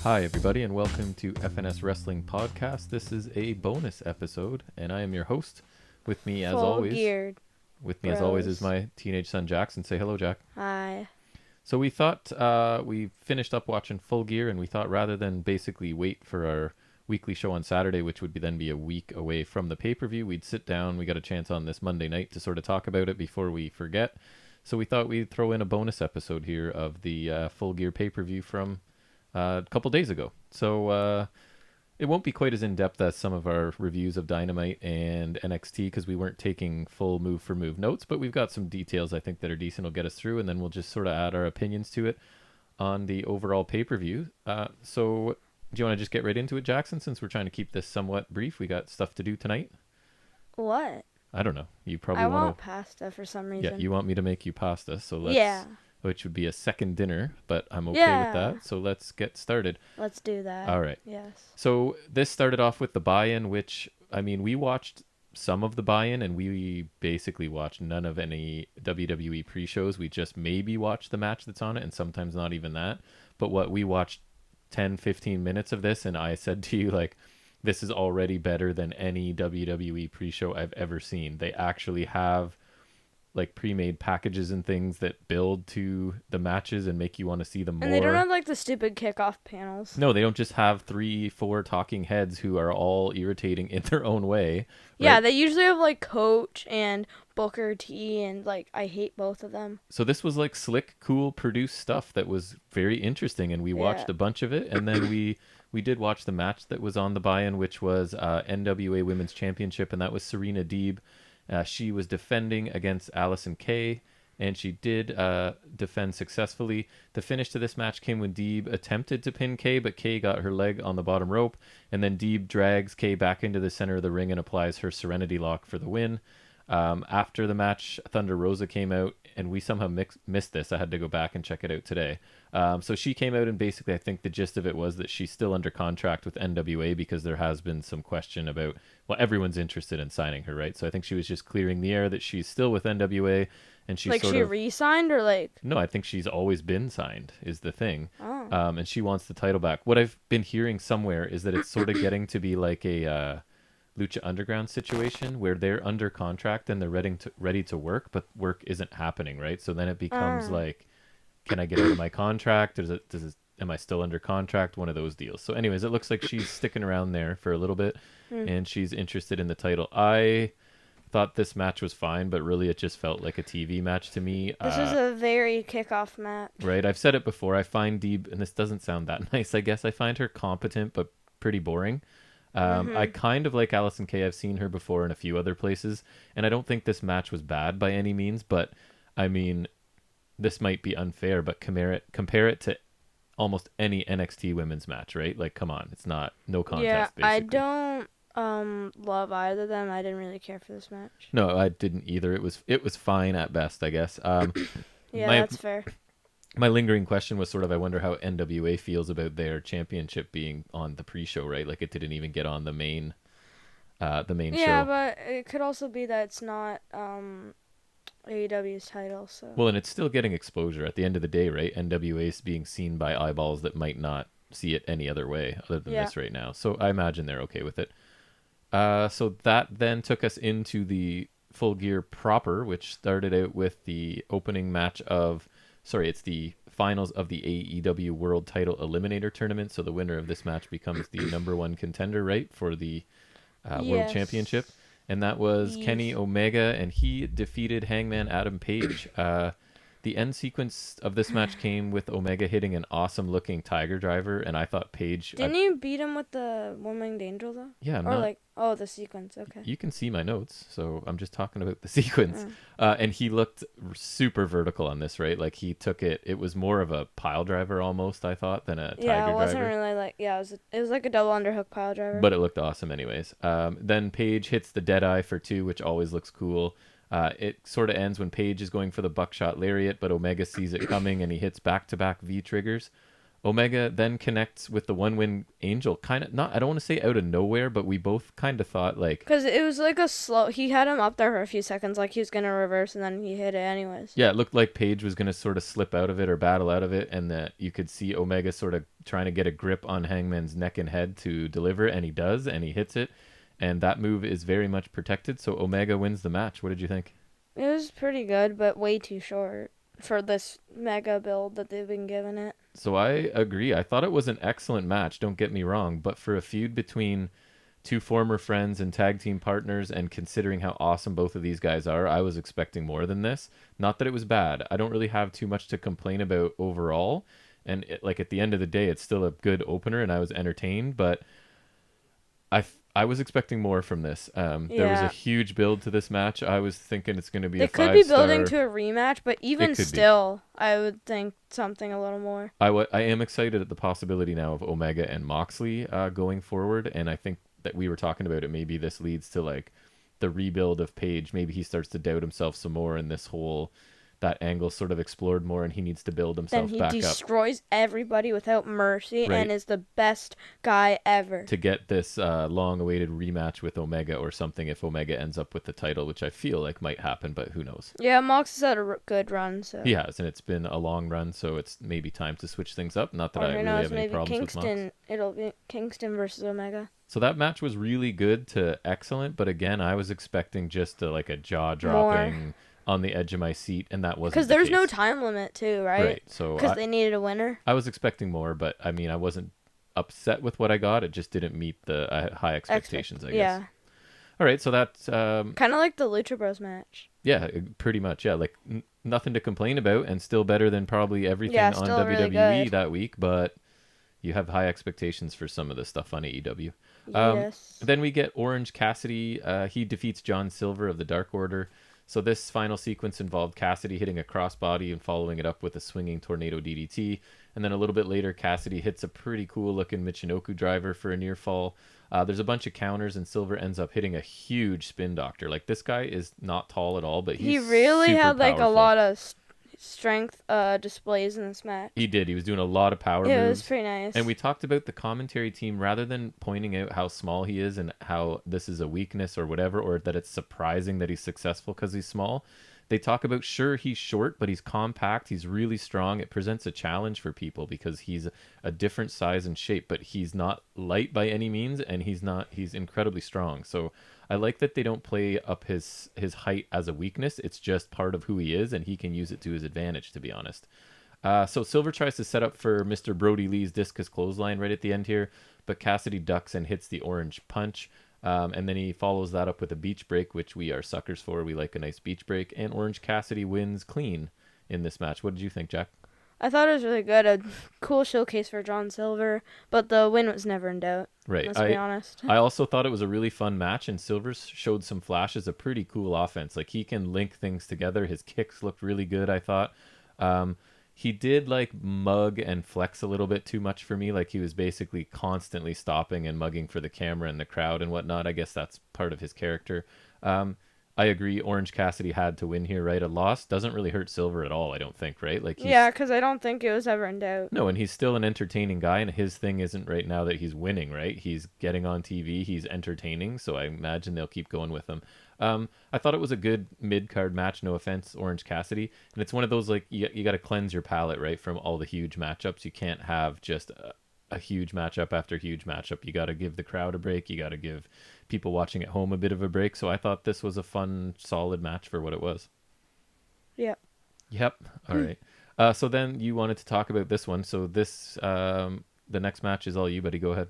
Hi, everybody, and welcome to FNS Wrestling Podcast. This is a bonus episode, and I am your host. With me, as Full always, geared is my teenage son, Jackson. Say hello, Jack. Hi. So we thought we finished up watching Full Gear, and we thought rather than basically wait for our weekly show on Saturday, which would then be a week away from the pay-per-view, we'd sit down. We got a chance on this Monday night to sort of talk about it before we forget. So we thought we'd throw in a bonus episode here of the Full Gear pay-per-view from a couple days ago. So it won't be quite as in-depth as some of our reviews of Dynamite and NXT because we weren't taking full move-for-move notes, but we've got some details I think that are decent will get us through, and then we'll just sort of add our opinions to it on the overall pay-per-view. So do you want to just get right into it, Jackson, since we're trying to keep this somewhat brief? We got stuff to do tonight. What? I don't know. You probably want pasta for some reason. Yeah, you want me to make you pasta, so let's... Yeah. Which would be a second dinner, but I'm okay with that. So let's get started. Let's do that. All right. Yes. So this started off with the buy-in, which, I mean, we watched some of the buy-in, and we basically watched none of any WWE pre-shows. We just maybe watched the match that's on it, and sometimes not even that. But what we watched 10, 15 minutes of this, and I said to you, like, this is already better than any WWE pre-show I've ever seen. They actually have like pre-made packages and things that build to the matches and make you want to see them more. And they don't have like the stupid kickoff panels. No, they don't just have 3-4 talking heads who are all irritating in their own way. Right? Yeah, they usually have like Coach and Booker T, and like I hate both of them. So this was like slick, cool, produced stuff that was very interesting, and we watched a bunch of it, and then we did watch the match that was on the buy-in, which was NWA Women's Championship, and that was Serena Deeb. She was defending against Allison Kay, and she did defend successfully. The finish to this match came when Deeb attempted to pin Kay, but Kay got her leg on the bottom rope, and then Deeb drags Kay back into the center of the ring and applies her Serenity Lock for the win. After the match, Thunder Rosa came out, and we somehow missed this. I had to go back and check it out today. So she came out, and basically I think the gist of it was that she's still under contract with NWA because there has been some question about, well, everyone's interested in signing her, right? So I think she was just clearing the air that she's still with NWA, and she's like sort she of... re-signed or like... No, I think she's always been signed is the thing. Oh. And she wants the title back. What I've been hearing somewhere is that it's sort of getting to be like a... Lucha Underground situation where they're under contract and they're ready to work, but work isn't happening, right? So then it becomes like, can I get out of my contract? Am I still under contract? One of those deals. So anyways, it looks like she's sticking around there for a little bit, and she's interested in the title. I thought this match was fine, but really it just felt like a TV match to me. This is a very kickoff match. Right. I've said it before. I find Deeb, and this doesn't sound that nice, I guess. I find her competent, but pretty boring. I kind of like Allison Kay. I've seen her before in a few other places, and I don't think this match was bad by any means, but I mean, this might be unfair, but compare it to almost any NXT women's match, right? Like, come on, it's no contest, yeah, basically. I don't love either of them. I didn't really care for this match. No, I didn't either. It was fine at best, I guess. Yeah, that's fair. My lingering question was sort of, I wonder how NWA feels about their championship being on the pre-show, right? Like it didn't even get on the main show. Yeah, but it could also be that it's not AEW's title, so... Well, and it's still getting exposure at the end of the day, right? NWA is being seen by eyeballs that might not see it any other way other than this right now. So I imagine they're okay with it. So that then took us into the Full Gear proper, which started out with the opening match of... Sorry, it's the finals of the AEW World Title Eliminator Tournament. So the winner of this match becomes the number one contender, right, for the World Championship. And that was Kenny Omega, and he defeated Hangman Adam Page. The end sequence of this match came with Omega hitting an awesome-looking Tiger Driver, and I thought Page... Didn't you beat him with the One-Winged Angel, though? Yeah, the sequence, okay. You can see my notes, so I'm just talking about the sequence. And he looked super vertical on this, right? Like, he took it was more of a pile driver almost, I thought, than a Tiger Driver. Yeah, it wasn't really like... Yeah, it was like a double underhook pile driver. But it looked awesome anyways. Then Page hits the Deadeye for 2, which always looks cool. It sort of ends when Page is going for the buckshot lariat, but Omega sees it coming, and he hits back-to-back V-triggers. Omega then connects with the one-win Angel, kind of not. I don't want to say out of nowhere, but we both kind of thought like, Because it was like a slow. He had him up there for a few seconds, like he was gonna reverse, and then he hit it anyways. yeah, it looked like Paige was going to sort of slip out of it or battle out of it, and that you could see Omega sort of trying to get a grip on Hangman's neck and head to deliver, and he does, and he hits it, and that move is very much protected. So Omega wins the match. What did you think? It was pretty good, but way too short for this mega build that they've been giving it. So I agree. I thought it was an excellent match. Don't get me wrong, but for a feud between two former friends and tag team partners, and considering how awesome both of these guys are, I was expecting more than this. Not that it was bad. I don't really have too much to complain about overall. And like at the end of the day, it's still a good opener, and I was entertained. But I was expecting more from this. There was a huge build to this match. I was thinking it's going to be They a could 5-star. be building to a rematch, but even could be. still, I would think something a little more. I am excited at the possibility now of Omega and Moxley going forward, and I think that we were talking about it. Maybe this leads to like the rebuild of Page. Maybe he starts to doubt himself some more, and this whole that angle sort of explored more, and he needs to build himself Then he back up destroys everybody without mercy Right. and is the best guy ever. to get this long-awaited rematch with Omega or something. If Omega ends up with the title, which I feel like might happen, but who knows? Yeah, Mox has had a good run, so. He has, and it's been a long run, so it's maybe time to switch things up. Not that Or I who really knows, have any maybe problems with Mox. Kingston. It'll be Kingston versus Omega. So that match was really good to excellent, but again, I was expecting just like a jaw-dropping on the edge of my seat, and that wasn't Because the there's no case. time limit too, right? Right. So Because they needed a winner. I was expecting more, but I mean, I wasn't upset with what I got. It just didn't meet the high expectations, I guess. Yeah. All right, so that's Kind of like the Lucha Bros match. yeah, pretty much. Yeah, like nothing to complain about, and still better than probably everything Yeah, on still WWE really good. that week. But you have high expectations for some of the stuff on AEW. Yes. Then we get Orange Cassidy. He defeats John Silver of the Dark Order. So this final sequence involved Cassidy hitting a crossbody and following it up with a swinging tornado DDT. And then a little bit later, Cassidy hits a pretty cool-looking Michinoku driver for a near fall. There's a bunch of counters, and Silver ends up hitting a huge spin doctor. Like, this guy is not tall at all, but He he's really super had like a powerful. lot of strength displays in this match. He did. He was doing a lot of power It moves. was pretty nice. And we talked about the commentary team, rather than pointing out how small he is and how this is a weakness or whatever, or that it's surprising that he's successful because he's small. They talk about, sure, he's short, but he's compact. He's really strong. It presents a challenge for people because he's a different size and shape, but he's not light by any means, and he's incredibly strong. So I like that they don't play up his height as a weakness. It's just part of who he is, and he can use it to his advantage, to be honest. So Silver tries to set up for Mr. Brody Lee's discus clothesline right at the end here, but Cassidy ducks and hits the orange punch. And then he follows that up with a beach break, which we are suckers for. We like a nice beach break. And Orange Cassidy wins clean in this match. What did you think, Jack? I thought it was really good. A cool showcase for John Silver, but the win was never in doubt. Right. Let's be honest. I also thought it was a really fun match, and Silver showed some flashes of pretty cool offense. Like, he can link things together. His kicks looked really good, I thought. He did like mug and flex a little bit too much for me. Like, he was basically constantly stopping and mugging for the camera and the crowd and whatnot. I guess that's part of his character. I agree. Orange Cassidy had to win here, right? A loss doesn't really hurt Silver at all, I don't think, right? Like, Yeah, because I don't think it was ever in doubt. no, and he's still an entertaining guy, and his thing isn't right now that he's winning, right? He's getting on TV, he's entertaining, so I imagine they'll keep going with him. I thought it was a good mid-card match, no offense, Orange Cassidy, and it's one of those, like, you got to cleanse your palate, right, from all the huge matchups. You can't have just a huge matchup after huge matchup. You got to give the crowd a break. You got to give people watching at home a bit of a break. So I thought this was a fun, solid match for what it was. Yep. Yep. All right. So then you wanted to talk about this one. So this, the next match is all you, buddy. Go ahead.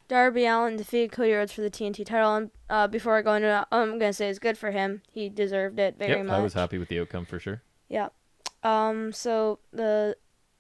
Darby Allin defeated Cody Rhodes for the TNT title. And before I go into it, I'm going to say it's good for him. He deserved it very much. I was happy with the outcome for sure. Yeah. So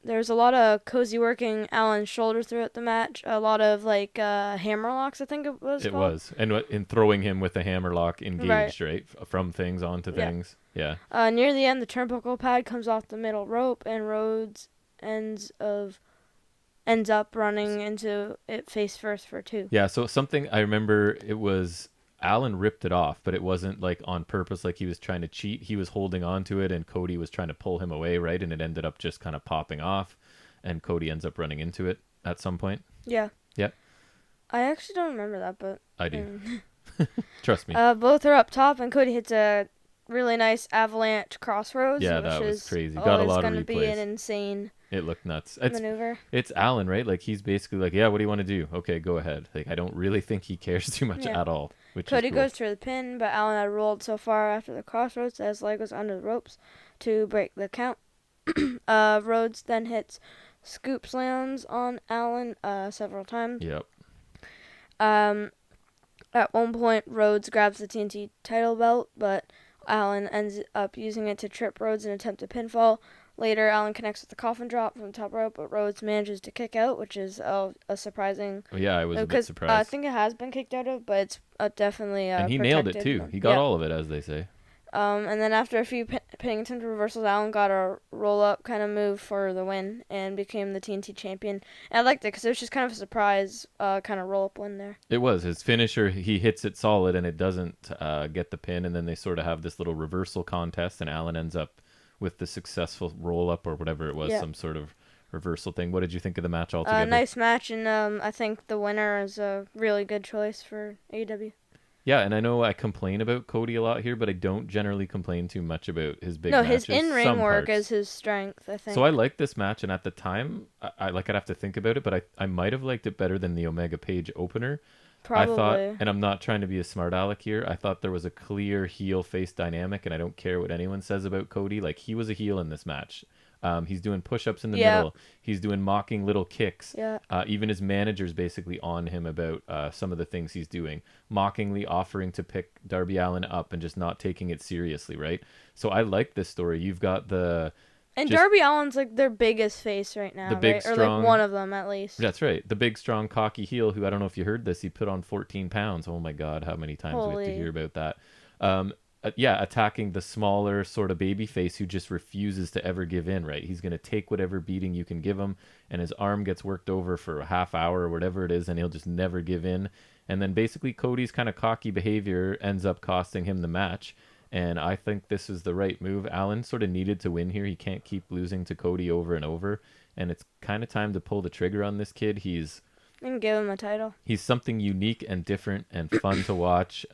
there's a lot of cozy working Allen's shoulder throughout the match. A lot of like hammerlocks, I think it was. It called. was, and in throwing him with a hammerlock engaged, right, from things onto things. Yeah. Near the end, the turnbuckle pad comes off the middle rope, and Rhodes ends up running into it face first for 2. Yeah. So something I remember, it was Allen ripped it off, but it wasn't like on purpose, like he was trying to cheat. He was holding on to it, and Cody was trying to pull him away, right? And it ended up just kind of popping off. and Cody ends up running into it at some point. Yeah. Yeah, I actually don't remember that, but I do. Trust me. both are up top, and Cody hits a really nice avalanche crossroads, Yeah, which that was is crazy. Got a always lot of going to be an replays. insane It looked nuts. maneuver. It's Alan, right? Like he's basically like, yeah, what do you want to do? Okay, go ahead. Like I don't really think he cares too much Yeah. at all, which Cody is cool. goes for the pin, but Allen had rolled so far after the crossroads that his leg was under the ropes to break the count. Rhodes then hits scoop slams on Allen several times. Yep. At one point, Rhodes grabs the TNT title belt, but Allen ends up using it to trip Rhodes and attempt a pinfall. Later, Allen connects with the coffin drop from the top rope, but Rhodes manages to kick out, which is a surprising. Yeah, I was a bit Because surprised. I think it has been kicked out of, but it's definitely and he nailed it too. He got all of it, as they say. And then after a few pinning attempt reversals, Allen got a roll-up kind of move for the win and became the TNT champion. And I liked it because it was just kind of a surprise kind of roll-up win there. It was his finisher. He hits it solid, and it doesn't get the pin. And then they sort of have this little reversal contest, and Allen ends up with the successful roll-up or whatever it was, some sort of reversal thing. What did you think of the match altogether? Nice match, and I think the winner is a really good choice for AEW. Yeah, and I know I complain about Cody a lot here, but I don't generally complain too much about his big matches. No, his in-ring work is his strength, I think. So I liked this match, and at the time, I'd have to think about it, but I might have liked it better than the Omega Page opener. Probably. I thought, and I'm not trying to be a smart aleck here, I thought there was a clear heel-face dynamic, and I don't care what anyone says about Cody. Like, he was a heel in this match. He's doing push-ups in the middle. He's doing mocking little kicks. Yeah. Even his manager's basically on him about some of the things he's doing, mockingly offering to pick Darby Allin up and just not taking it seriously, right? So I like this story. You've got the... And Darby Allin's like their biggest face right now, the big, right? strong, or like one of them at least. That's right. The big, strong, cocky heel who, I don't know if you heard this, he put on 14 pounds. Oh my God, how many times we have to hear about that? Attacking the smaller sort of baby face who just refuses to ever give in, right? He's going to take whatever beating you can give him, and his arm gets worked over for a half hour or whatever it is, and he'll just never give in. And then basically Cody's kind of cocky behavior ends up costing him the match. And I think this is the right move. Allen sort of needed to win here. He can't keep losing to Cody over and over. And it's kind of time to pull the trigger on this kid. And give him a title. He's something unique and different and fun to watch.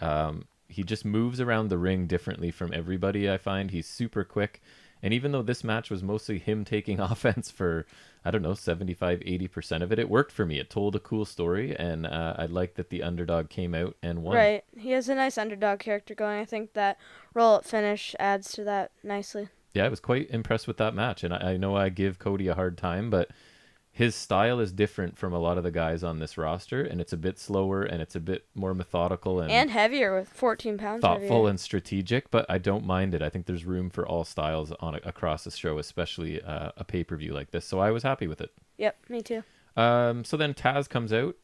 He just moves around the ring differently from everybody, I find. He's super quick. And even though this match was mostly him taking offense for, 75-80% of it, it worked for me. It told a cool story, and I like that the underdog came out and won. Right. He has a nice underdog character going. I think that roll-up finish adds to that nicely. Yeah, I was quite impressed with that match, and I know I give Cody a hard time, but his style is different from a lot of the guys on this roster, and it's a bit slower, and it's a bit more methodical and heavier with 14 pounds thoughtful heavier. and strategic, but I don't mind it. I think there's room for all styles across the show, especially a pay-per-view like this, so I was happy with it. Yep, me too. So then Taz comes out,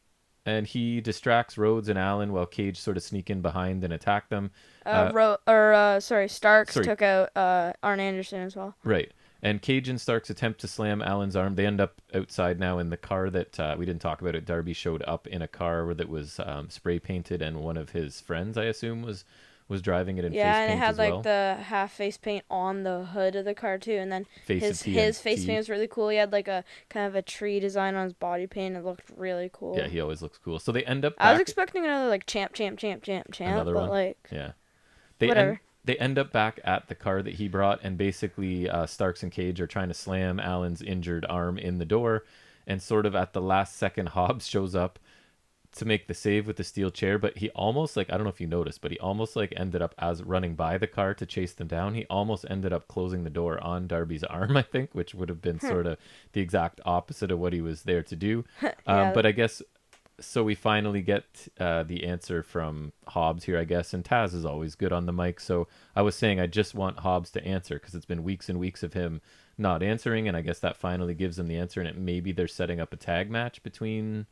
and he distracts Rhodes and Allen while Cage sort of sneak in behind and attack them. Starks took out Arn Anderson as well. Right. And Cage and Starks attempt to slam Allen's arm. They end up outside now in the car that we didn't talk about it. Darby showed up in a car that was spray painted, and one of his friends, I assume, was driving it in face paint as well. Yeah, and it had like the half face paint on the hood of the car too, and then his face paint was really cool. He had like a kind of a tree design on his body paint. It looked really cool. Yeah, he always looks cool. So they end up. I was expecting another like champ, another but one. Like yeah, whatever. They end up back at the car that he brought, and basically Starks and Cage are trying to slam Allen's injured arm in the door, and sort of at the last second, Hobbs shows up to make the save with the steel chair, but he almost, like, I don't know if you noticed, but he almost like ended up, as running by the car to chase them down, he almost ended up closing the door on Darby's arm, I think, which would have been sort of the exact opposite of what he was there to do. But I guess, so we finally get the answer from Hobbs here, I guess, and Taz is always good on the mic, so I was saying I just want Hobbs to answer, because it's been weeks and weeks of him not answering, and I guess that finally gives him the answer, and maybe they're setting up a tag match between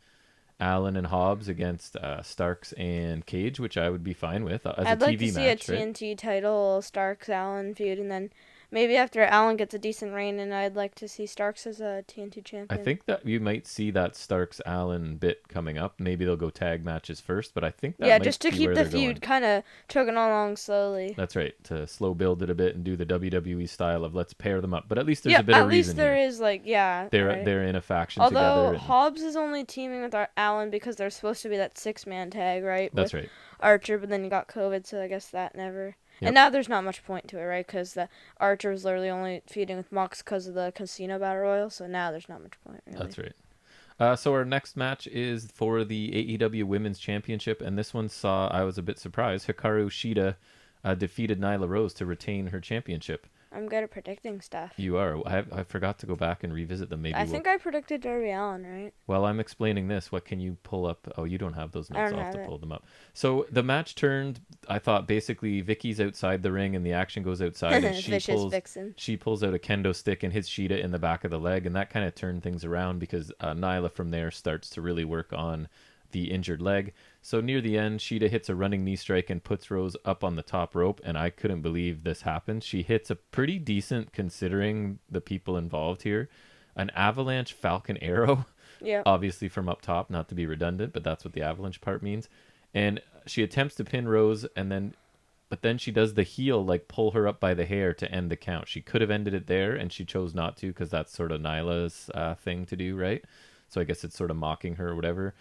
Allen and Hobbs against Starks and Cage, which I would be fine with as I'd a like TV to see match, a TNT title Starks Allen feud, and then maybe after Allen gets a decent reign, and I'd like to see Starks as a TNT I champion. think that you might see that Starks Allen bit coming up. Maybe they'll go tag matches first, but I think that Yeah, might just to be keep where the they're going. feud kind of chugging along slowly. That's right, to slow build it a bit and do the WWE style of let's pair them up. But at least there's Yeah, a bit of at least reason there here. is yeah, right. They're in a faction together, Although and Hobbs is only teaming with Allen because they're supposed to be that 6-man tag, right, that's with right. Archer, but then you got COVID, so I guess that never. And Yep, now there's not much point to it, right? Because the Archer was literally only feuding with Mox because of the Casino Battle Royal, so now there's not much point, really. that's right. So our next match is for the AEW Women's Championship, and this one saw I was a bit surprised. Hikaru Shida defeated Nyla Rose to retain her championship. I'm good at predicting stuff. You are. I forgot to go back and revisit them. I think I predicted Darby Allin, right? While I'm explaining this, what can you pull up? Oh, you don't have those I notes. don't I'll have have to it. pull them up. So the match turned. I thought basically Vicky's outside the ring and the action goes outside, and Vicious Vixen. she pulls out a kendo stick and hits Sheeta in the back of the leg, and that kind of turned things around because Nyla from there starts to really work on the injured leg. So near the end, Sheeta hits a running knee strike and puts Rose up on the top rope, and I couldn't believe this happened. She hits a pretty decent, considering the people involved here, an avalanche falcon arrow, Yeah. obviously from up top, not to be redundant, but that's what the avalanche part means. And she attempts to pin Rose, but then she does the heel, like pull her up by the hair to end the count. She could have ended it there, and she chose not to because that's sort of Nyla's thing to do, right? So I guess it's sort of mocking her or whatever.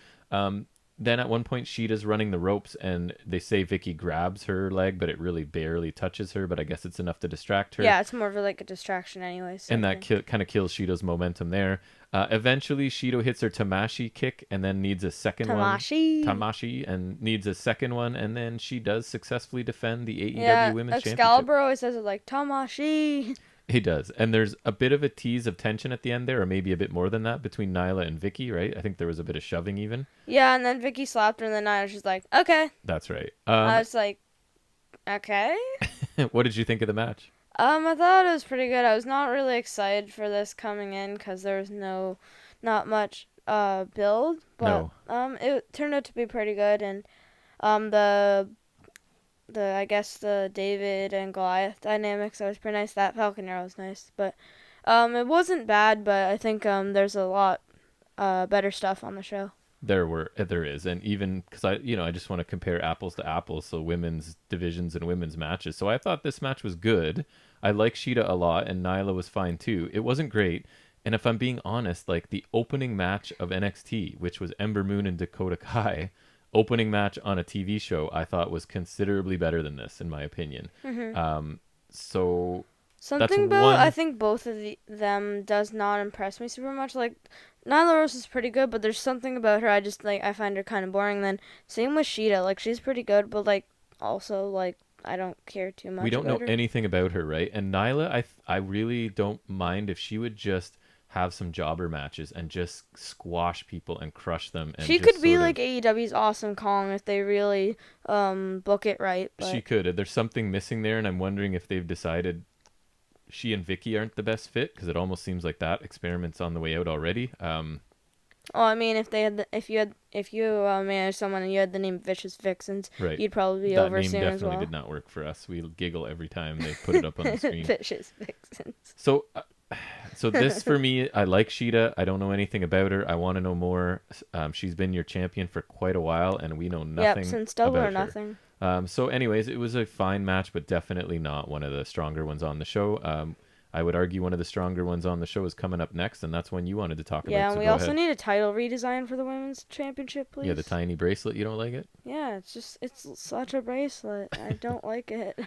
Then at one point, Sheeta's running the ropes, and they say Vicky grabs her leg, but it really barely touches her. But I guess it's enough to distract her. Yeah, it's more of like a distraction, anyways. And that kind of kills Shido's momentum there. Eventually, Shido hits her Tamashi kick, and then needs a second Tamashi, and needs a second one, and then she does successfully defend the AEW Women's Excalibur Championship. always says it like Tamashi. He does, and there's a bit of a tease of tension at the end there, or maybe a bit more than that, between Nyla and Vicky, right? I think there was a bit of shoving even. Yeah, and then Vicky slapped her, and then I was just like, okay. That's right. I was like, okay. What did you think of the match? I thought it was pretty good. I was not really excited for this coming in because there was not much build, but No. it turned out to be pretty good, and the I guess the David and Goliath dynamics, that was pretty nice. That Falcon Arrow was nice, but it wasn't bad. But I think there's a lot better stuff on the show. There is, and even because I just want to compare apples to apples, so women's divisions and women's matches. So I thought this match was good. I like Sheeta a lot, and Nyla was fine too. It wasn't great, and if I'm being honest, like the opening match of NXT, which was Ember Moon and Dakota Kai, opening match on a TV show, I thought was considerably better than this, in my opinion. So Something about I think both of them does not impress me super much. Like Nyla Rose is pretty good, but there's something about her I find her kind of boring. Then same with Sheeta, like she's pretty good, but like also like I don't care too much. We don't know her. anything about her, right? And Nyla, I really don't mind if she would just have some jobber matches and just squash people and crush them. And she could be like AEW's Awesome Kong if they really book it right. But... She could. There's something missing there, and I'm wondering if they've decided she and Vicky aren't the best fit, because it almost seems like that experiment's on the way out already. I mean, if you managed someone and you had the name Vicious Vixens, right, you'd probably be over soon as well. That name definitely did not work for us. We giggle every time they put it up on the screen. Vicious Vixens. So this for me, I like Sheeta. I don't know anything about her. I want to know more. She's been your champion for quite a while, and we know nothing. Yep, since Double about or Nothing. So anyways, it was a fine match, but definitely not one of the stronger ones on the show. I would argue one of the stronger ones on the show is coming up next, and that's one you wanted to talk about. Yeah, and so we also need a title redesign for the women's championship, please. Yeah, the tiny bracelet. You don't like it? Yeah, it's such a bracelet. I don't like it.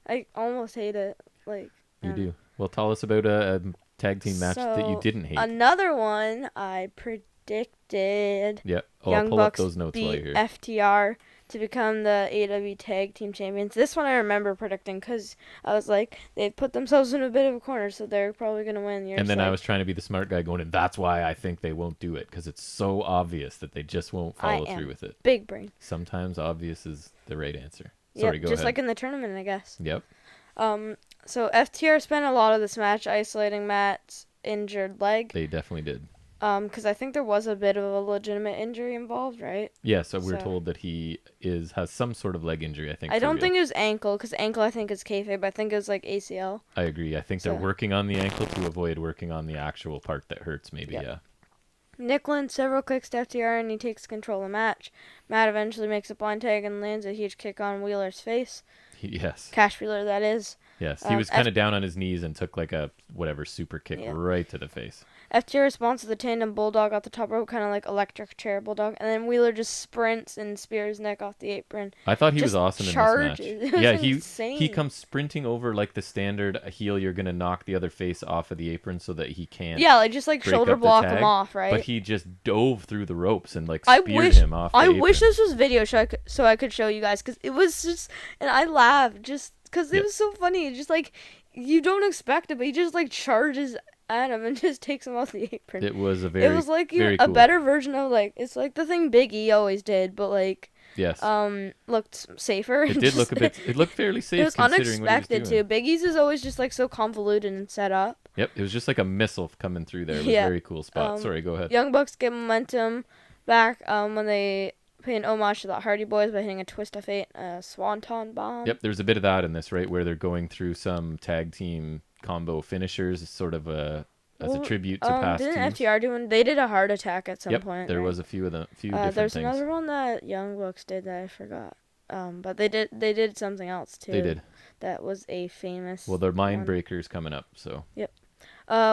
I almost hate it. Like you do. Well, tell us about a tag team match that you didn't hate. Another one I predicted. Yeah. Oh, Young I'll pull Bucks up those notes while you're here. FTR to become the AEW Tag Team Champions. This one I remember predicting because I was like, they've put themselves in a bit of a corner, so they're probably going to win. And then I was trying to be the smart guy going, and that's why I think they won't do it, because it's so obvious that they just won't follow through with it. Big brain. Sometimes obvious is the right answer. Sorry, go ahead. Just like in the tournament, I guess. Yep. So FTR spent a lot of this match isolating Matt's injured leg. They definitely did. Because I think there was a bit of a legitimate injury involved, right? Yeah, so we're told that he has some sort of leg injury, I think. I for don't real. think it was ankle, because ankle I think is kayfabe. I think it was like ACL. I agree. I think they're So. working on the ankle to avoid working on the actual part that hurts, maybe, Yep. yeah. Nick lands several kicks to FTR and he takes control of the match. Matt eventually makes a blind tag and lands a huge kick on Wheeler's face. Yes. Cash Wheeler, that is. Yes, he was kind of down on his knees and took like a whatever super kick right to the face. FTR responds to the tandem bulldog off the top rope, kind of like electric chair bulldog, and then Wheeler just sprints and spears Nick off the apron. I thought he was awesome in this match. It was Yeah, insane. he comes sprinting over like the standard heel. You're gonna knock the other face off of the apron so that he can't. Yeah, like just like shoulder block him off, right? But he just dove through the ropes and like speared him off. I wish this was video so I could show you guys, because it was just, and I laughed just because it was so funny. It's just like you don't expect it, but he just like charges at him and just takes him off the apron. It was it was like a better version of like, it's like the thing Big E always did, but like looked safer. It did look a bit. It looked fairly safe. It was unexpected what he was doing. Too. Big E's is always just like so convoluted and set up. Yep, it was just like a missile coming through there. It was a very cool spot. Sorry, go ahead. Young Bucks get momentum back when they pay an homage to the Hardy Boys by hitting a twist of fate, a swanton bomb. Yep, there's a bit of that in this, right, where they're going through some tag team combo finishers, sort of as a tribute to past didn't teams. FTR do one? They did a heart attack at some point. There right? was a few of them, different there's things. another one that Young Bucks did that I forgot. But they did something else too. They did. That was a famous. Well, their Mind Breakers coming up, so. Yep.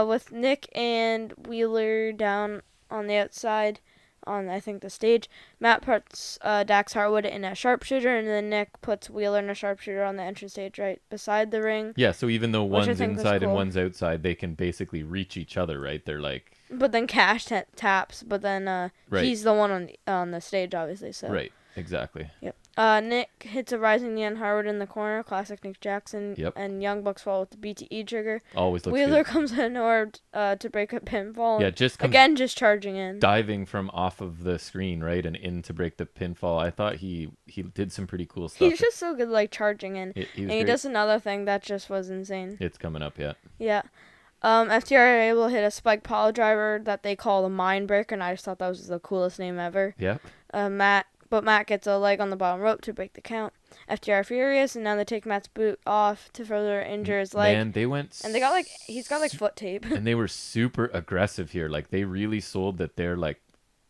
With Nick and Wheeler down on the outside, on I think the stage, Matt puts Dax Harwood in a sharpshooter, and then Nick puts Wheeler in a sharpshooter on the entrance stage right beside the ring. Yeah, so even though one's inside and one's outside, they can basically reach each other, right? They're like. But then Cash taps, but then he's the one on the stage, obviously. So. Right. Exactly. Yep. Nick hits a rising knee on Harwood in the corner, classic Nick Jackson. Yep. And Young Bucks fall with the BTE trigger. Always looks Wheeler good. comes out of nowhere to break a pinfall. Yeah, just charging in. Diving from off of the screen, right, and in to break the pinfall. I thought he did some pretty cool stuff. He's just so good, like charging in. He does another thing that just was insane. It's coming up, yeah. Yeah. FTR are able to hit a spike pile driver that they call the Mind Breaker, and I just thought that was the coolest name ever. Yeah. Matt gets a leg on the bottom rope to break the count. FTR are furious, and now they take Matt's boot off to further injure his leg. Man, they went... And they got he's got foot tape. And they were super aggressive here. Like, they really sold that they're like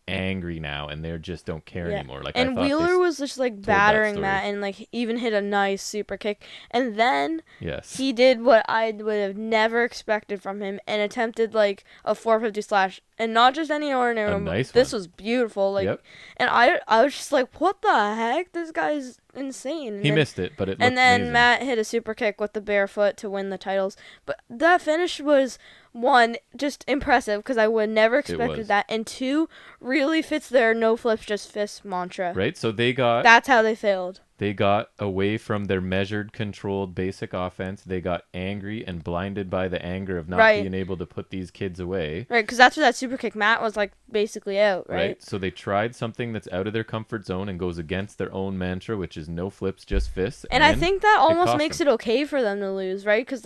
angry now and they just don't care anymore. Like, and Wheeler was just like battering Matt and like even hit a nice super kick. And then he did what I would have never expected from him and attempted like a 450 slash. And not just any ordinary one. Nice this was beautiful. Like, and I was just like, what the heck? This guy's insane. And he missed it, but it looked And then amazing. Matt hit a super kick with the bare foot to win the titles. But that finish was, one, just impressive because I would never expected that. And two, really fits their no flips, just fists mantra. Right? So that's how they failed. They got away from their measured, controlled, basic offense. They got angry and blinded by the anger of not being able to put these kids away. Right, because that's where that super kick Matt was like basically out, right? So they tried something that's out of their comfort zone and goes against their own mantra, which is no flips, just fists. And I think that almost makes it okay for them to lose, right? Because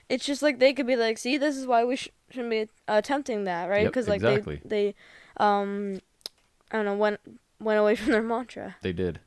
it's just like they could be like, see, this is why we shouldn't be attempting that, right? Because like they I don't know, went away from their mantra. They did.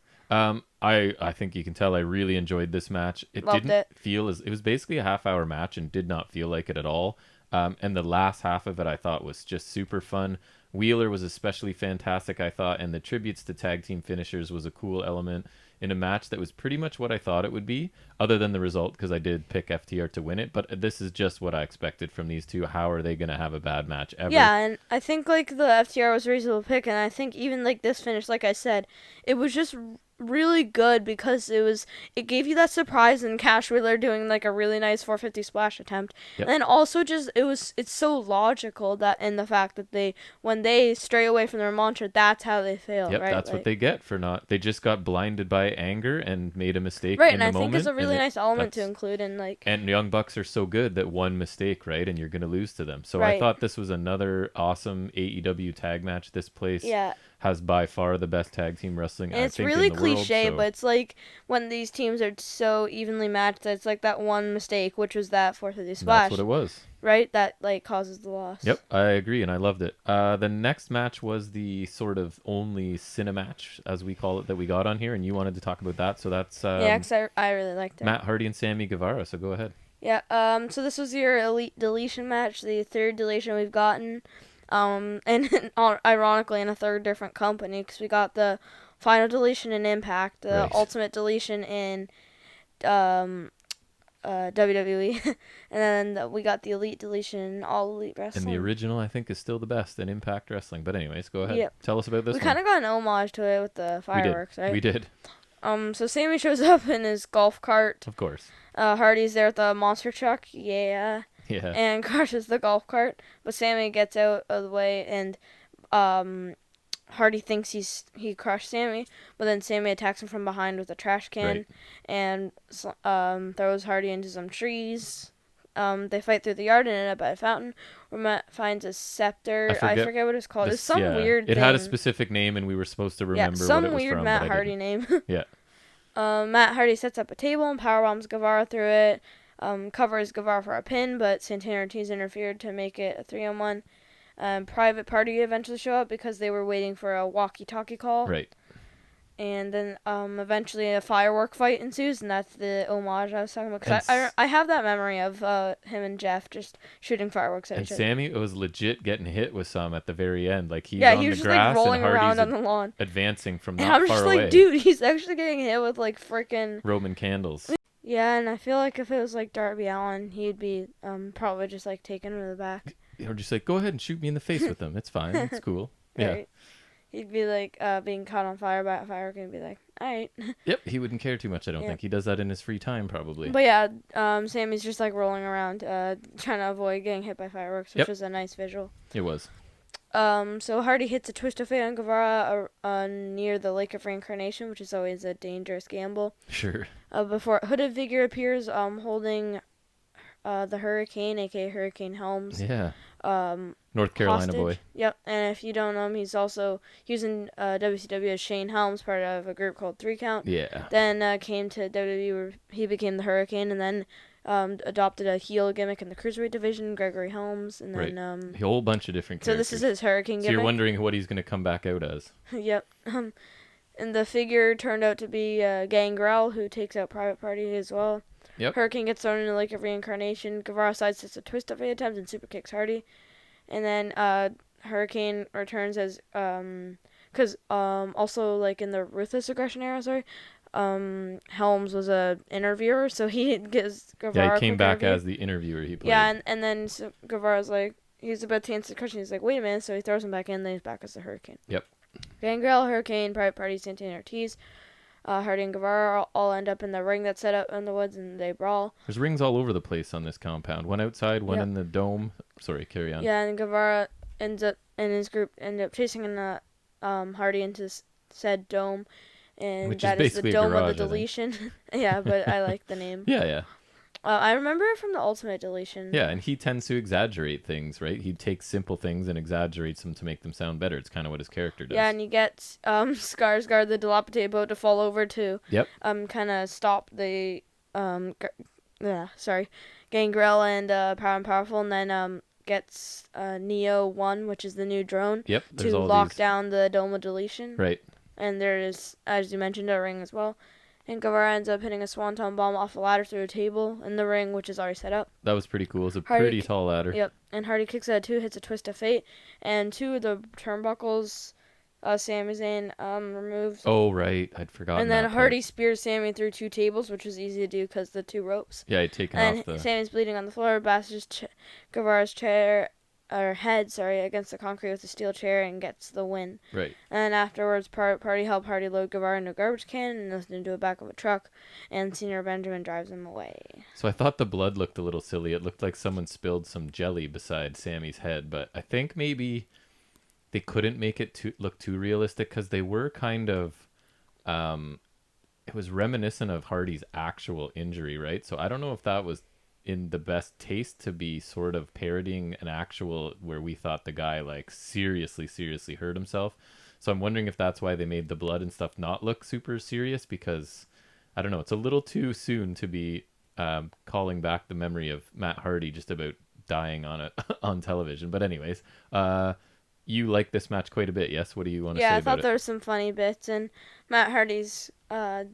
I think you can tell I really enjoyed this match. It was basically a half-hour match and did not feel like it at all. And the last half of it I thought was just super fun. Wheeler was especially fantastic, I thought, and the tributes to tag team finishers was a cool element in a match that was pretty much what I thought it would be, other than the result, because I did pick FTR to win it. But this is just what I expected from these two. How are they going to have a bad match ever? Yeah, and I think like the FTR was a reasonable pick, and I think even like this finish, like I said, it was just really good because it gave you that surprise in Cash Wheeler doing like a really nice 450 splash attempt. And then also just it's so logical that in the fact that when they stray away from their mantra, that's how they fail, right? That's what they get for they just got blinded by anger and made a mistake in the moment. Right, and I think it's a really nice element to include in like. And Young Bucks are so good that one mistake, right, and you're going to lose to them. So I thought this was another awesome AEW tag match. This place has by far the best tag team wrestling, And I it's think, really in the world. cliche, So but it's like when these teams are so evenly matched that it's like that one mistake, which was that 450 that's what splash, it was. right? That like causes the loss. Yep, I agree, and I loved it. The next match was the sort of only cinematch, as we call it, that we got on here, and you wanted to talk about that. So that's Yeah, because I really liked it. Matt Hardy and Sammy Guevara. So go ahead. Yeah. So this was your elite deletion match, the third deletion we've gotten. And ironically, in a third different company, because we got the final deletion in Impact, the Right. ultimate deletion in WWE, and then we got the elite deletion in All Elite Wrestling. And the original, I think, is still the best in Impact Wrestling. But anyways, go ahead. Yep. Tell us about this We one. kind of got an homage to it with the fireworks, right? We did. So Sammy shows up in his golf cart. Of course. Hardy's there with the monster truck, yeah, Yeah. and crushes the golf cart. But Sammy gets out of the way, and Hardy thinks he crushed Sammy, but then Sammy attacks him from behind with a trash can, and throws Hardy into some trees. They fight through the yard and end up at a fountain where Matt finds a scepter. I forget what it's called. It's some weird thing. It had a specific name, and we were supposed to remember some what it was weird from, Matt but I Hardy didn't. name. Yeah. Matt Hardy sets up a table and powerbombs Guevara through it. Covers Guevara for a pin, but Santana Ortiz interfered to make it a 3-on-1. Private Party eventually show up because they were waiting for a walkie-talkie call. Right. And then eventually a firework fight ensues, and that's the homage I was talking about. Because I have that memory of him and Jeff just shooting fireworks at each other. And Sammy was legit getting hit with some at the very end. Like, he's he on was the just grass like rolling and Hardy's around on the lawn. advancing from And not I'm far just away. like, dude, he's actually getting hit with like freaking Roman candles. Yeah, and I feel like if it was like Darby Allin, he'd be probably just like taken to the back. Or just like, go ahead and shoot me in the face with them. It's fine. It's cool. Yeah. Right. He'd be like being caught on fire by a firework and be like, all right. Yep, he wouldn't care too much, I don't think. He does that in his free time, probably. But yeah, Sammy's just like rolling around, trying to avoid getting hit by fireworks, which was a nice visual. It was. So Hardy hits a twist of fate on Guevara near the Lake of Reincarnation, which is always a dangerous gamble. Sure. Before a hooded figure appears, holding the Hurricane, aka Hurricane Helms. Yeah. North Carolina hostage. boy. Yep, and if you don't know him, he's also using WCW as Shane Helms, part of a group called 3 Count. Yeah. Then came to WWE where he became the Hurricane, and then adopted a heel gimmick in the Cruiserweight division, Gregory Helms, and then a whole bunch of different characters. So this is his Hurricane gimmick. So you're wondering what he's going to come back out as. Yep. And the figure turned out to be Gangrel, who takes out Private Party as well. Yep. Hurricane gets thrown in the Lake of Reincarnation. Guevara sidesteps a twist of fate attempt and super kicks Hardy. And then Hurricane returns as because also like in the Ruthless Aggression era, Helms was a interviewer, so he gives Guevara. Yeah, he came back as the interviewer. He played. Yeah, and then Guevara's like, he's about to answer the question. He's like, wait a minute, so he throws him back in. Then he's back as the Hurricane. Yep. Gangrel, Hurricane, Private Party, Santana Ortiz. Hardy and Guevara all end up in the ring that's set up in the woods, and they brawl. There's rings all over the place on this compound. One outside, one in the dome. Sorry, carry on. Yeah, and Guevara and his group end up chasing Hardy into said dome, and which that is the dome of the deletion. Yeah, but I like the name. Yeah. I remember it from the Ultimate Deletion. Yeah, and he tends to exaggerate things, right? He takes simple things and exaggerates them to make them sound better. It's kind of what his character does. Yeah, and you get Skarsgård, the dilapidated boat, to fall over to kind of stop the Gangrel and Power and Powerful, and then gets Neo 1, which is the new drone, to lock down the Dome of Deletion. Right. And there is, as you mentioned, a ring as well. And Guevara ends up hitting a swanton bomb off a ladder through a table in the ring, which is already set up. That was pretty cool. It's a pretty tall ladder. Yep. And Hardy kicks out 2, hits a twist of fate, and 2 of the turnbuckles Sami Zayn removes. Oh, right. I'd forgotten. And then Hardy spears Sami through 2 tables, which was easy to do because the 2 ropes. Yeah, he'd taken off the... And Sami's bleeding on the floor, bashes Guevara's head against the concrete with a steel chair and gets the win. Right. And afterwards, Party help Hardy load Guevara into a garbage can and listen into the back of a truck, and Senior Benjamin drives him away. So I thought the blood looked a little silly. It looked like someone spilled some jelly beside Sammy's head, but I think maybe they couldn't make it look too realistic because they were kind of... it was reminiscent of Hardy's actual injury, right? So I don't know if that was in the best taste to be sort of parodying an actual where we thought the guy like seriously hurt himself. So I'm wondering if that's why they made the blood and stuff not look super serious, because I don't know, it's a little too soon to be calling back the memory of Matt Hardy just about dying on it on television. But anyways, you like this match quite a bit, yes? What do you want to Yeah, say I about thought it? there were some funny bits, and Matt Hardy's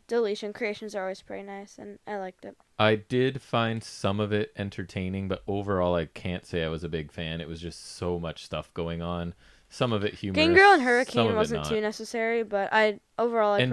deletion creations are always pretty nice, and I liked it. I did find some of it entertaining, but overall, I can't say I was a big fan. It was just so much stuff going on. Some of it humorous, Gangrel and some Hurricane of it wasn't too not. necessary, but And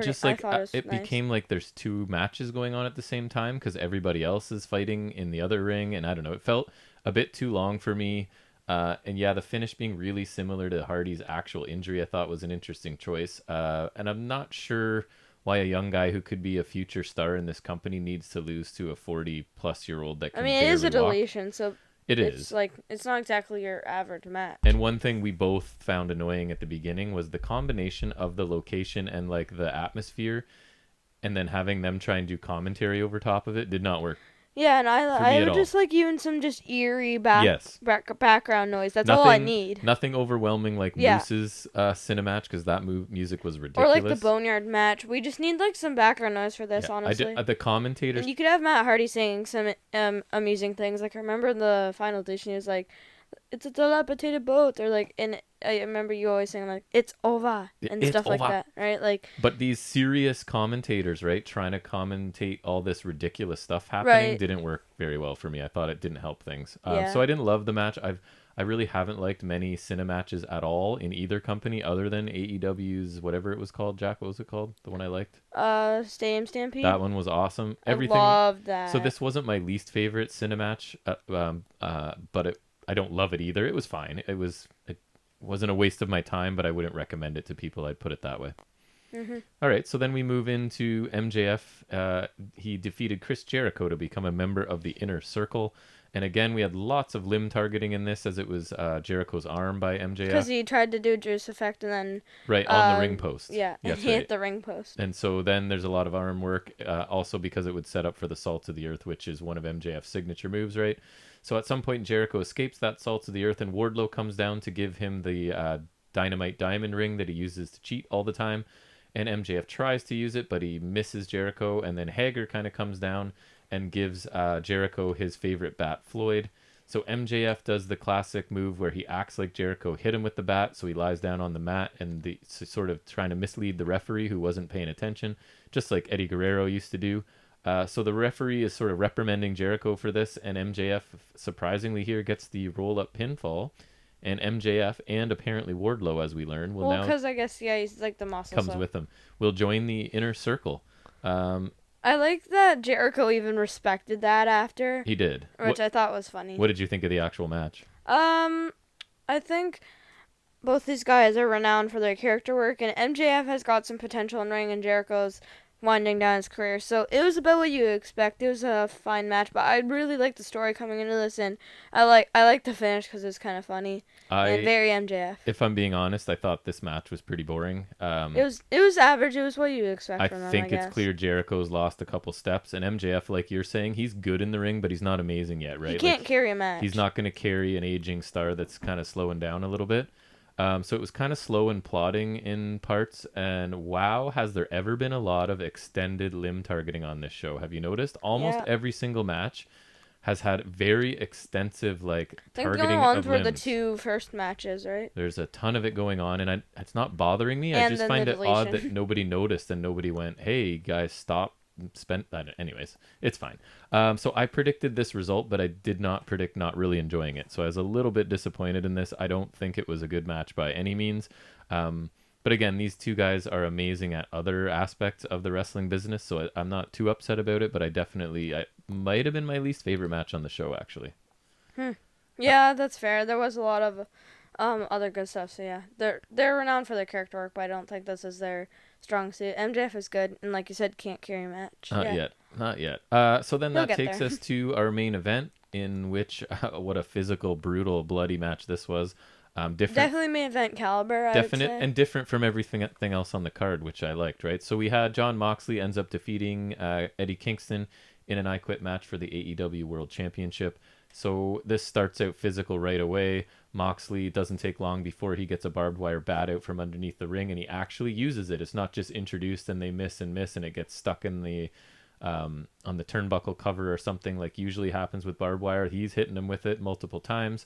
just I like thought it was it nice. became like there's two matches going on at the same time because everybody else is fighting in the other ring, and I don't know, it felt a bit too long for me. And yeah, the finish being really similar to Hardy's actual injury, I thought was an interesting choice. And I'm not sure why a young guy who could be a future star in this company needs to lose to a 40-plus-year-old that I can mean, it is barely a walk. deletion, so It it's is. like it's not exactly your average match. And one thing we both found annoying at the beginning was the combination of the location and like the atmosphere, and then having them try and do commentary over top of it did not work Yeah, and for I me at would all. just like even some just eerie Yes, background noise. That's all I nothing, need. nothing overwhelming like Yeah. Moose's cinematch because that music was Or like the ridiculous. Boneyard match. We just need like some background noise for Yeah, this, I did honestly. the commentators. And you could have Matt Hardy saying some amusing things. Like I remember in the final edition, he was like, "It's a dilapidated boat," or like, and I remember you always saying like, "It's over" and It's stuff like over. that, right? Like, But these serious commentators, right, trying to commentate all this ridiculous stuff happening right? didn't work very well for me. I thought it didn't help things. So Yeah. I didn't love the match. I really haven't liked many cine matches at all in either company other than AEW's whatever it was called. Jack, what was it called? The one I liked. Stadium Stampede. That one was awesome. I Everything. loved So that. this wasn't my least favorite cine match, but I don't love it either. It was fine. It wasn't a waste of my time, but I wouldn't recommend it to people. I'd put it that way. Mhm. All right, so then we move into MJF. He defeated Chris Jericho to become a member of the Inner Circle. And again, we had lots of limb targeting in this, as it was Jericho's arm by Because MJF. he tried to do juice effect and then, Right, on the ring post. yeah, and Yes, he hit right. the ring post. And so then there's a lot of arm work, also because it would set up for the Salt of the Earth, which is one of MJF's signature moves, right? So at some point, Jericho escapes that Salt of the Earth, and Wardlow comes down to give him the Dynamite Diamond ring that he uses to cheat all the time. And MJF tries to use it, but he misses Jericho. And then Hager kind of comes down and gives Jericho his favorite bat, Floyd. So MJF does the classic move where he acts like Jericho hit him with the bat, so he lies down on the mat and sort of trying to mislead the referee who wasn't paying attention, just like Eddie Guerrero used to do. So the referee is sort of reprimanding Jericho for this, and MJF surprisingly here gets the roll-up pinfall, and MJF and apparently Wardlow, as we learn, will Well, now because I guess yeah, he's like the muscle. comes So with him, will join the Inner Circle. Um, I like that Jericho even respected that after, he did. which I thought was funny. What did you think of the actual match? I think both these guys are renowned for their character work, and MJF has got some potential in ring, and Jericho's winding down his career. So it was about what you expect. It was a fine match, but I really liked the story coming into this, and I like the finish because it was kind of funny and I, very MJF. if I'm being honest, I thought this match was pretty boring. It was average. It was what you expect I from them, think I it's guess. clear Jericho's lost a couple steps, and MJF, like you're saying, he's good in the ring, but he's not amazing yet, right? He can't Like carry a match. he's not going to carry an aging star that's kind of slowing down a little bit. So it was kind of slow and plodding in parts. And wow, has there ever been a lot of extended limb targeting on this show? Have you noticed? Almost Yeah. every single match has had very extensive like I think the only targeting ones of were the limbs. two first matches, right? There's a ton of it going on, and it's not bothering me. I And just then find the it odd that deletion. nobody noticed and nobody went, "Hey guys, stop." Spent that. Anyways, it's fine. So I predicted this result, but I did not predict not really enjoying it. So I was a little bit disappointed in this. I don't think it was a good match by any means. But again, these two guys are amazing at other aspects of the wrestling business, so I'm not too upset about it. But I might have been my least favorite match on the show, actually. Yeah, that's fair. There was a lot of other good stuff. So yeah, they're renowned for their character work, but I don't think this is their strong suit. MJF is good, and like you said, can't carry a match. Not Yeah, yet, not yet. So then he'll that get takes there. us to our main event, in which what a physical, brutal, bloody match this was. Different, Definitely main event caliber, I would definite, say. and different from everything else on the card, which I liked. Right. So we had John Moxley ends up defeating Eddie Kingston in an I Quit match for the AEW World Championship. So this starts out physical right away. Moxley doesn't take long before he gets a barbed wire bat out from underneath the ring, and he actually uses it. It's not just introduced and they miss and miss, and it gets stuck in the on the turnbuckle cover or something like usually happens with barbed wire. He's hitting him with it multiple times.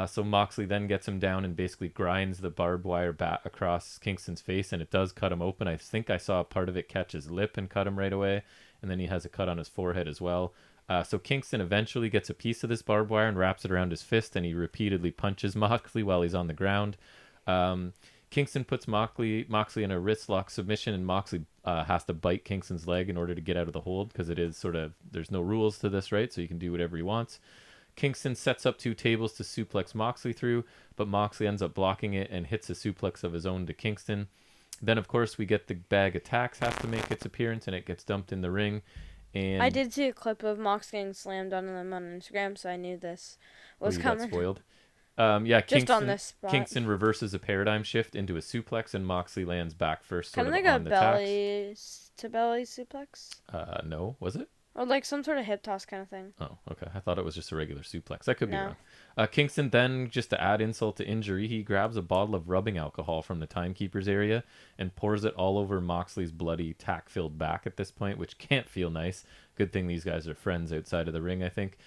So Moxley then gets him down and basically grinds the barbed wire bat across Kingston's face, and it does cut him open. I think I saw a part of it catch his lip and cut him right away, and then he has a cut on his forehead as well. So Kingston eventually gets a piece of this barbed wire and wraps it around his fist, and he repeatedly punches Moxley while he's on the ground. Kingston puts Moxley in a wrist lock submission, and Moxley has to bite Kingston's leg in order to get out of the hold, because it is sort of, there's no rules to this, right? So he can do whatever he wants. Kingston sets up 2 tables to suplex Moxley through, but Moxley ends up blocking it and hits a suplex of his own to Kingston. Then, of course, we get the bag of tacks has to make its appearance, and it gets dumped in the ring. And I did see a clip of Mox getting slammed on them on Instagram, so I knew this was coming. Got spoiled. Yeah, just on this spot. Kingston reverses a paradigm shift into a suplex, and Moxley lands back first, sort kind of of like on a the belly tacks. to belly suplex. No, was it? Or like some sort of hip toss kind of thing. Oh, okay. I thought it was just a regular suplex. I could be No. wrong. Kingston then, just to add insult to injury, he grabs a bottle of rubbing alcohol from the timekeeper's area and pours it all over Moxley's bloody, tack-filled back at this point, which can't feel nice. Good thing these guys are friends outside of the ring, I think.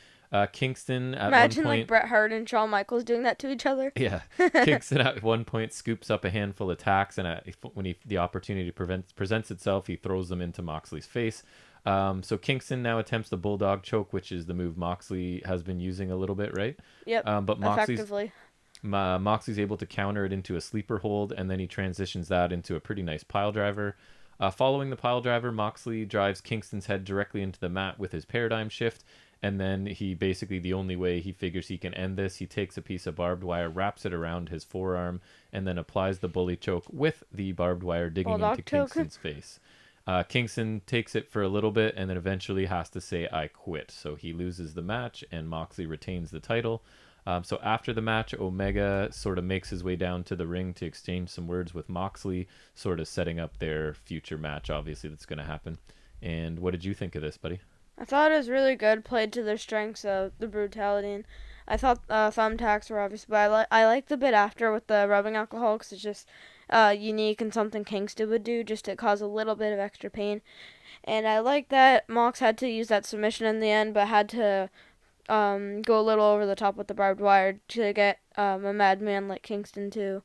Kingston at Imagine one point, like Bret Hart and Shawn Michaels doing that to each other. Yeah, Kingston at one point scoops up a handful of tacks, and when the opportunity presents itself, he throws them into Moxley's face. So Kingston now attempts the bulldog choke, which is the move Moxley has been using a little bit, right? Yep. But effectively. Moxley's able to counter it into a sleeper hold, and then he transitions that into a pretty nice pile driver. Following the pile driver, Moxley drives Kingston's head directly into the mat with his paradigm shift, and then he basically, the only way he figures he can end this, he takes a piece of barbed wire, wraps it around his forearm, and then applies the bully choke with the barbed wire digging bulldog into choke. Kingston's face. Kingston takes it for a little bit and then eventually has to say, "I quit." So he loses the match and Moxley retains the title. So after the match, Omega sort of makes his way down to the ring to exchange some words with Moxley, sort of setting up their future match, obviously, that's going to happen. And what did you think of this, buddy? I thought it was really good, played to their strengths of the brutality. And I thought thumbtacks were obvious, but I like the bit after with the rubbing alcohol because it's just unique and something Kingston would do just to cause a little bit of extra pain. And I like that Mox had to use that submission in the end, but had to go a little over the top with the barbed wire to get a madman like Kingston to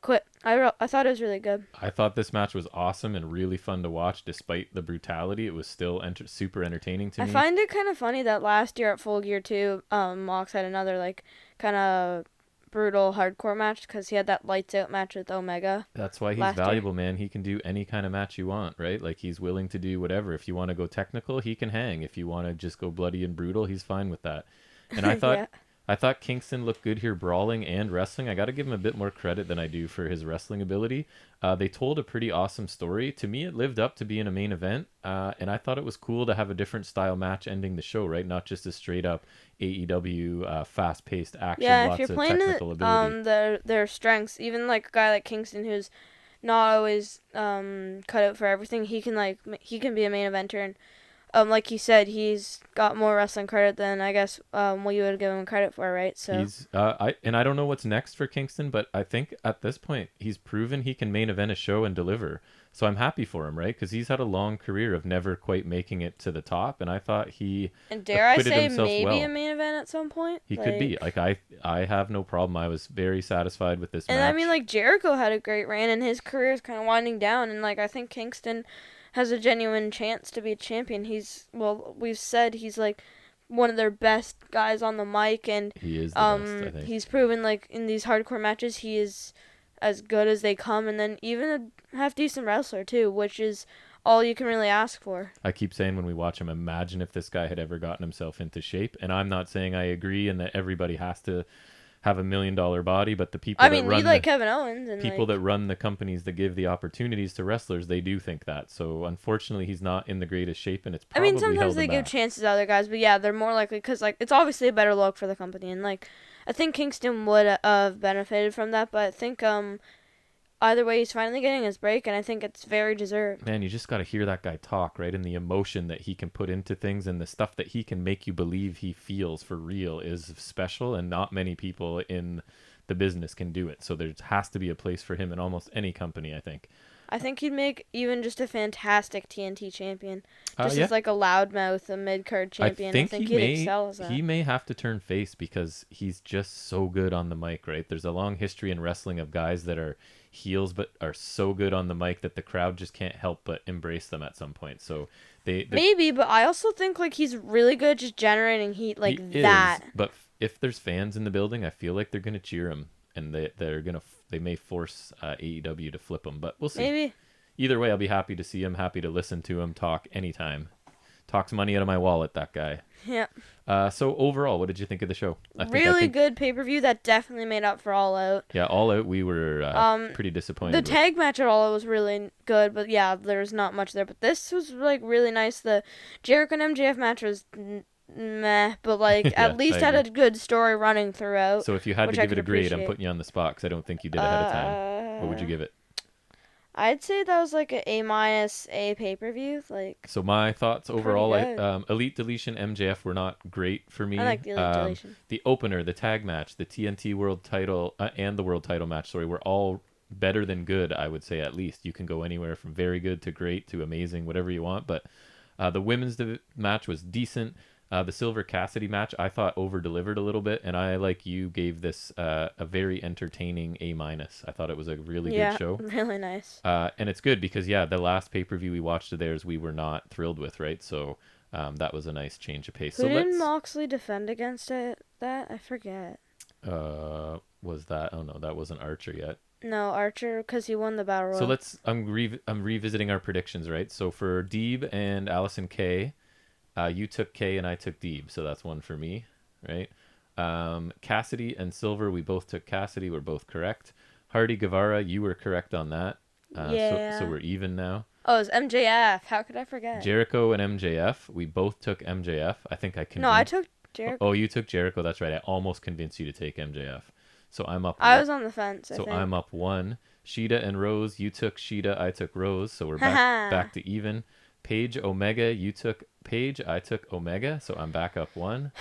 quit. I thought it was really good. I thought this match was awesome and really fun to watch. Despite the brutality, it was still super entertaining to me. I find it kind of funny that last year at Full Gear 2, Mox had another like kind of brutal hardcore match because he had that lights out match with Omega. That's why he's valuable, man. He can do any kind of match you want, right? Like, he's willing to do whatever. If you want to go technical, he can hang. If you want to just go bloody and brutal, he's fine with that. And I thought I thought Kingston looked good here brawling and wrestling. I got to give him a bit more credit than I do for his wrestling ability. They told a pretty awesome story. To me, it lived up to being a main event, and I thought it was cool to have a different style match ending the show, right? Not just a straight up AEW fast-paced action, lots of technical ability. Their strengths, even like a guy like Kingston who's not always cut out for everything, he can be a main eventer, and like you said, he's got more wrestling credit than I guess what you would give him credit for, right? So I don't know what's next for Kingston, but I think at this point he's proven he can main event a show and deliver. So I'm happy for him, right? Because he's had a long career of never quite making it to the top, and I thought he and dare I say maybe well. a main event at some point. He could be. Like I have no problem. I was very satisfied with this match. And I mean, like Jericho had a great reign, and his career is kind of winding down, and like I think Kingston has a genuine chance to be a champion. We've said he's like one of their best guys on the mic, and he is the best, I think. He's proven like in these hardcore matches he is as good as they come, and then even a half decent wrestler too, which is all you can really ask for. I keep saying when we watch him, imagine if this guy had ever gotten himself into shape. And I'm not saying I agree and that everybody has to have $1 million body, but the people Kevin Owens and people that run the companies that give the opportunities to wrestlers, they do think that. So unfortunately, he's not in the greatest shape, and it's probably sometimes they give chances to other guys, but yeah, they're more likely because like it's obviously a better look for the company, and like I think Kingston would have benefited from that, but I think either way, he's finally getting his break, and I think it's very deserved. Man, you just got to hear that guy talk, right? And the emotion that he can put into things and the stuff that he can make you believe he feels for real is special, and not many people in the business can do it. So there has to be a place for him in almost any company, I think. I think he'd make even just a fantastic TNT champion. Just Yeah. as like a loudmouth, a mid-card champion. I think he'd excel as that. He may have to turn face because he's just so good on the mic, right? There's a long history in wrestling of guys that are heels but are so good on the mic that the crowd just can't help but embrace them at some point. So maybe, but I also think like he's really good just generating heat like that. But if there's fans in the building, I feel like they're gonna cheer him, and they may force AEW to flip him, but we'll see. Maybe. Either way, I'll be happy to see him, happy to listen to him talk anytime. Talks money out of my wallet, that guy. Yeah. So overall, what did you think of the show? I think good pay-per-view that definitely made up for All Out. Yeah, All Out, we were pretty disappointed. The tag match at All Out was really good, but yeah, there's not much there. But this was like really nice. The Jericho and MJF match was meh, but like at least had a good story running throughout. So if you had to give it a grade, I'm putting you on the spot because I don't think you did ahead of time. What would you give it? I'd say that was like an A- pay-per-view. Like. So my thoughts overall, Elite Deletion MJF were not great for me. I like the Elite Deletion. The opener, the tag match, the TNT World Title, and the World Title match, were all better than good. I would say at least you can go anywhere from very good to great to amazing, whatever you want. But the women's match was decent. The Silver Cassidy match, I thought over-delivered a little bit, and I, like you, gave this a very entertaining A-. I thought it was a really good show. Yeah, really nice. And it's good because, the last pay-per-view we watched of theirs, we were not thrilled with, right? So that was a nice change of pace. Didn't Moxley defend against that? I forget. Was that? Oh, no, that wasn't Archer yet. No, Archer, because he won the Battle Royal. So I'm revisiting our predictions, right? So for Deeb and Allison Kay, you took K and I took Deeb, so that's one for me, right? Cassidy and Silver, we both took Cassidy. We're both correct. Hardy Guevara, you were correct on that. So we're even now. Oh, it's MJF. How could I forget? Jericho and MJF, we both took MJF. I think I convinced... No, I took Jericho. Oh, you took Jericho. That's right. I almost convinced you to take MJF. So I'm up. I was on the fence. So I'm up one. Sheeta and Rose, you took Sheeta. I took Rose. So we're back to even. Paige, Omega, you took Paige, I took Omega, so I'm back up one.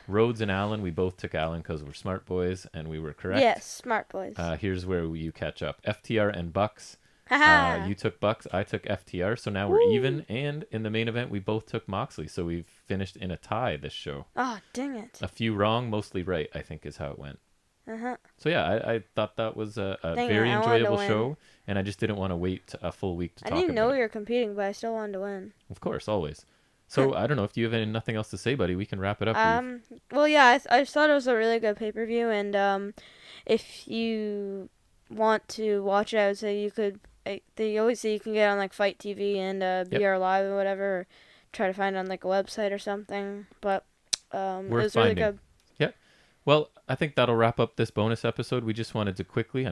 Rhodes and Allen, we both took Allen because we're smart boys, and we were correct. Yes, smart boys. Here's where you catch up. FTR and Bucks. You took Bucks, I took FTR, so now we're even, and in the main event, we both took Moxley, so we've finished in a tie this show. Oh, dang it. A few wrong, mostly right, I think is how it went. So I thought that was a very enjoyable show, and I just didn't want to wait a full week to talk about it. I didn't know you were competing, but I still wanted to win. Of course, always. So I don't know if you have nothing else to say, buddy. We can wrap it up. Well, yeah, I thought it was a really good pay-per-view, and if you want to watch it, I would say you could. They always say you can get on like Fight TV and BR Live or whatever, or try to find it on like a website or something. But it was really good. Yeah. Well, I think that'll wrap up this bonus episode. We just wanted to quickly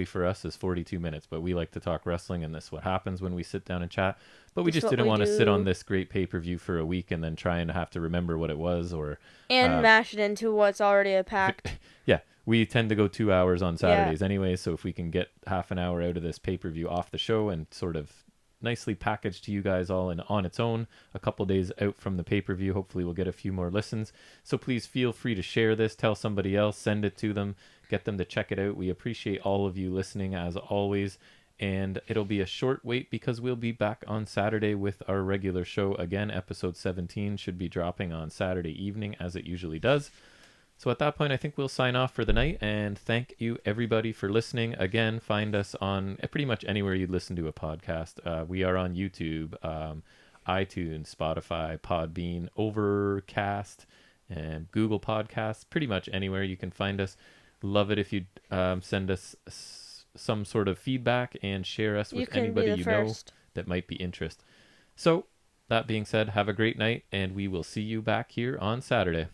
for us is 42 minutes, but we like to talk wrestling, and this is what happens when we sit down and chat. But we just didn't want to sit on this great pay-per-view for a week and then try and have to remember what it was and mash it into what's already a packed. Yeah, we tend to go 2 hours on Saturdays anyway, so if we can get half an hour out of this pay-per-view off the show and sort of nicely packaged to you guys all and on its own a couple days out from the pay-per-view, hopefully we'll get a few more listens. So please feel free to share this, tell somebody else, send it to them, get them to check it out. We appreciate all of you listening as always, and it'll be a short wait because we'll be back on Saturday with our regular show again. Episode 17 should be dropping on Saturday evening as it usually does. So at that point, I think we'll sign off for the night, and thank you everybody for listening. Again, find us on pretty much anywhere you'd listen to a podcast. We are on YouTube, iTunes, Spotify, Podbean, Overcast, and Google Podcasts. Pretty much anywhere you can find us. Love it if you send us some sort of feedback and share us with anybody you know that might be interested. So that being said, have a great night, and we will see you back here on Saturday.